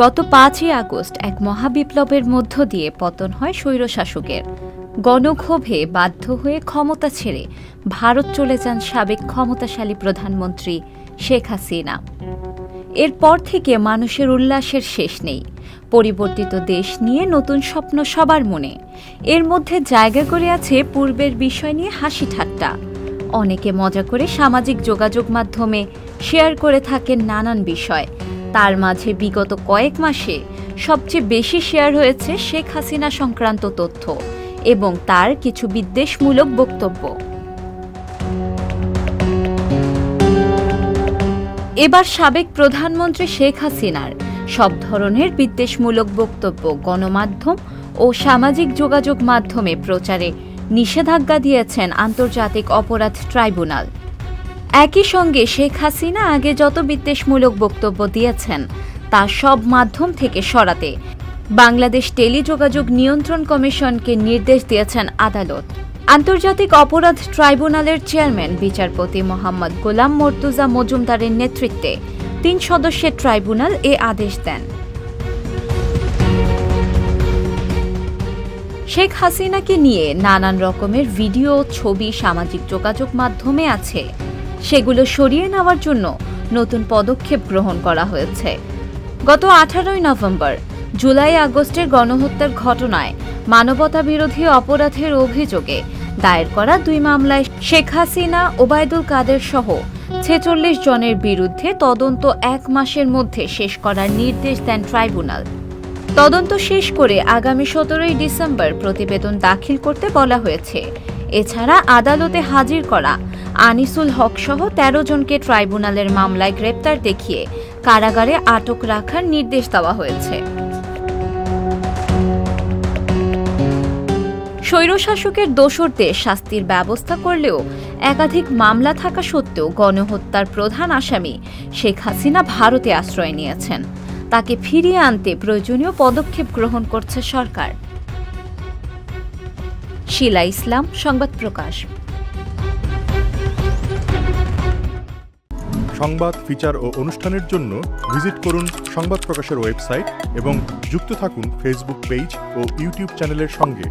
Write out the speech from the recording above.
গত ৫ই আগস্ট এক মহাবিপ্লবের মধ্য দিয়ে পতন হয় স্বৈরশাসকের। গণক্ষোভে বাধ্য হয়ে ক্ষমতা ছেড়ে ভারত চলে যান সাবেক ক্ষমতাশালী প্রধানমন্ত্রী শেখ হাসিনা। এরপর থেকে মানুষের উল্লাসের শেষ নেই। পরিবর্তিত দেশ নিয়ে নতুন স্বপ্ন সবার মনে। এর মধ্যে জায়গা করে আছে পূর্বের বিষয় নিয়ে হাসি ঠাট্টা। অনেকে মজা করে সামাজিক যোগাযোগ মাধ্যমে শেয়ার করে থাকেন নানান বিষয়। তার মাঝে বিগত কয়েক মাসে সবচেয়ে বেশি শেয়ার হয়েছে শেখ হাসিনা সংক্রান্ত তথ্য এবং তার কিছু বিদ্বেষমূলক বক্তব্য। এবার সাবেক প্রধানমন্ত্রী শেখ হাসিনার সব ধরনের বিদ্বেষমূলক বক্তব্য গণমাধ্যম ও সামাজিক যোগাযোগ মাধ্যমে প্রচারে নিষেধাজ্ঞা দিয়েছেন আন্তর্জাতিক অপরাধ ট্রাইব্যুনাল। একই সঙ্গে শেখ হাসিনা আগে যত বিদ্বেষমূলক বক্তব্য দিয়েছেন তা সব মাধ্যম থেকে সরাতে বাংলাদেশ টেলিযোগাযোগ নিয়ন্ত্রণ কমিশনকে নির্দেশ দিয়েছেন আদালত। আন্তর্জাতিক অপরাধ ট্রাইব্যুনালের চেয়ারম্যান বিচারপতি মোহাম্মদ গোলাম মর্তুজা মজুমদারের নেতৃত্বে ৩ সদস্যের ট্রাইব্যুনাল এ আদেশ দেন। শেখ হাসিনাকে নিয়ে নানান রকমের ভিডিও, ছবি সামাজিক যোগাযোগ মাধ্যমে আছে, সেগুলো সরিয়ে নেওয়ার জন্য নতুন পদক্ষেপ গ্রহণ করা হয়েছে। গত ১৮ই নভেম্বর, জুলাই আগস্টের গণহত্যার ঘটনায় মানবতা বিরোধী অপরাধের অভিযোগে দায়ের করা ২ মামলায় শেখ হাসিনা, ওবায়দুল কাদের সহ ৪৬ জনের বিরুদ্ধে তদন্ত ১ মাসের মধ্যে শেষ করার নির্দেশ দেন ট্রাইব্যুনাল। তদন্ত শেষ করে আগামী ১৭ই ডিসেম্বর প্রতিবেদন দাখিল করতে বলা হয়েছে। এছাড়া আদালতে হাজির করা আনিসুল হক সহ ১৩ জনকে ট্রাইব্যুনালের মামলায় গ্রেপ্তার দেখিয়ে কারাগারে আটক রাখার নির্দেশ দেওয়া হয়েছে। স্বৈরশাসকের দোসরদের শাস্তির ব্যবস্থা করলেও একাধিক মামলা থাকা সত্ত্বেও গণহত্যার প্রধান আসামি শেখ হাসিনা ভারতে আশ্রয় নিয়েছেন। তাকে ফিরিয়ে আনতে প্রয়োজনীয় পদক্ষেপ গ্রহণ করছে সরকার। শিলা ইসলাম, সংবাদ প্রকাশ। সংবাদ, ফিচার ও অনুষ্ঠানের জন্য ভিজিট করুন সংবাদ প্রকাশের ওয়েবসাইট এবং যুক্ত থাকুন ফেসবুক পেজ ও ইউটিউব চ্যানেলের সঙ্গে।